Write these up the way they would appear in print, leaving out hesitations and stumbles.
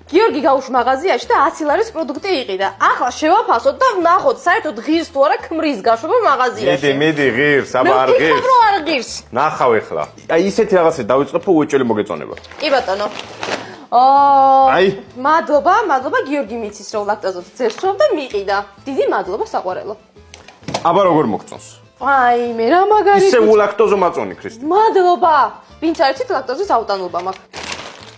გიორგი გავუშვ მაღაზიაში და 100 ლარის პროდუქტი იყიდა. ახლა შევაფასოთ და ვნახოთ საერთოდ ღირს თუ არა ქმრის გაშვება მაღაზიაში. მედი ღირს, აბა არ ღირს. მე არ ღირს. ნახავ ეხლა. აი ისეთი რაღაცა დავიწყებო უეჭველი მოგეწონება. კი ბატონო. აი. მადლობა გიორგი მიცის რომ ლაქტოზით ძერს ვსვამ და მიყიდა. დიდი მადლობა საყვარელო. აბა როგორ მოგწონს? აი მე რა მაგარი. ისე ულაქტოზო მაწონი ქრისტე. მადლობა. ვინც არიცით ლაქტოზის აუტანობა მაქვს.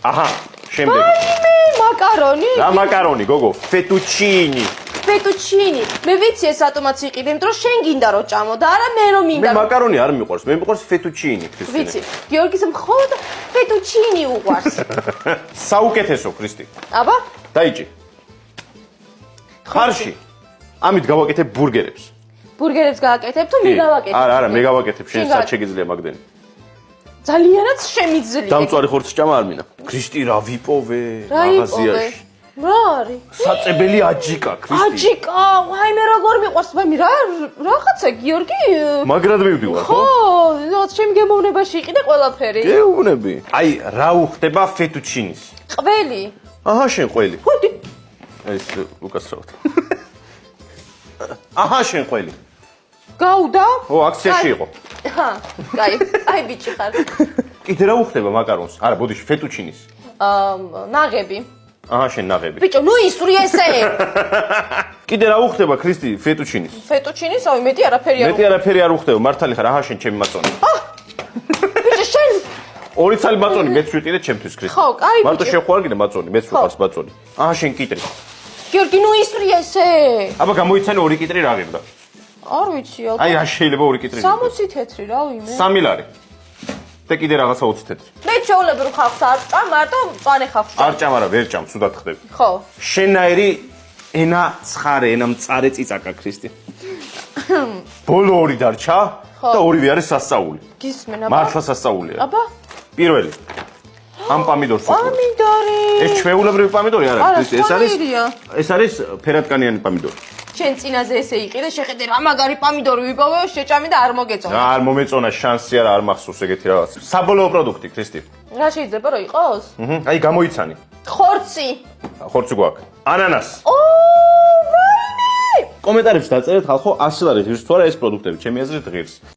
აჰა, შემდეგ. აი მაკარონი. რა მაკარონი, გოგო? ფეტუჩინი. ფეტუჩინი. მე ვიცი ეს რატომაც იყიდა, იმიტომ რომ შენ გინდა რომ ჭამო და არა მე რომ მინდა. მე მაკარონი არ მიყვარს, მე მიყვარს ფეტუჩინი, ქრისტე. ვიცი. გიორგის მხოლოდ ფეტუჩინი უყვარს. საუკეთესო, ქრისტე. აბა? დაიჭი. ხარში. ამით გავაკეთებ ბურგერებს. ბურგერებს გააკეთებ თუ მე გავაკეთებ? არა, მე გავაკეთებ, შენ სად შეგიძლია მაგდენი. ძალიანაც შემიძლია. დამწვარი ხორცს ჭამა არ მინდა. ქრისტე რა ვიპოვე მაღაზიაში. რა არის? საწებელი აჯიკა, ქრისტე. აჯიკა, ვაი მე როგორ მიყვარს, ვაი რაღაცა გიორგი. მაგრად მივდივარ, ხო? ხო, ჩემ გემოვნებაში იყიდა ყველაფერი. გეუბნები. აი, რა უხდება ფეტუჩინის? ყველი. აჰა, შენ ყველი. ხოდი. ეს უკაცრავად. აჰა, შენ ყველი. გაუდა? ო, აქციაში იყო. ჰა, კაი, აი ბიჭი ხარ. კიდე რა უხდება მაკარონს? არა, ბოდიში, ფეტუჩინის. ნაღები. აჰა, შენ ნაღები. ბიჭო, ნუ ისვრი ესე. კიდე რა უხდება ქრისტი ფეტუჩინის? ფეტუჩინის, ავი მეტი არაფერი არ. მეტი არაფერი არ უხდება, მართალი ხარ, აჰა, შენ ჩემი მაწონი. ბიჭო, შენ ორი ცალი მაწონი მეც ვიყიდე ჩემთვის ქრისტი. ხო, კაი ბიჭო. მარტო შეხვარ კიდე მაწონი, მეც ვიყავს მაწონი. აჰა, შენ კიტრი. გიორგი, ნუ ისვრი ესე. აბა გამოიცანე ორი კიტრი რა ღირდა? არ ვიცი, აი რა შეიძლება ორი კიტრი? 60 თეთრი, რა ვიმე. 3 ლარი. და კიდე რაღაცა 20 თეთრი. მე ჩვეულებრივ ხალხს არ ჭამ, მარტო მწვანე ხალხს ჭამ. არ ჭამ არა, ვერ ჭამ, სუდად ხდები. ხო. შენაერი ენა ცხარე, ენა მწარე წიწაკა ქრისტი. ბოლო ორი დარჩა და ორივე არის სასწაული. გისმენ აბა? მართლა სასწაულია. აბა? პირველი. ამ პამიდორს უყურე. პამიდორი. ეს ჩვეულებრივი პამიდორი არა, ქრისტი, ეს არის ფერადკანიანი პამიდორი. შენ წინაზე ესე იყიდე, შეხედე რა მაგარი პამიდორი ვიპოვე, შეჭამი და არ მოგეწონა. არ მომეწონა შანსი არა, არ მახსოვს ეგეთი რაღაც. საბოლოო პროდუქტი, ქრისტი. რა შეიძლება რომ იყოს? აი გამოიცანი. ხორცი. ხორცი გვაქვს. ანანასი. ვაიმე! კომენტარებში დაწერეთ ხალხო 100 ლარი ღირს თუ არა ეს პროდუქტები, ჩემი აზრით ღირს.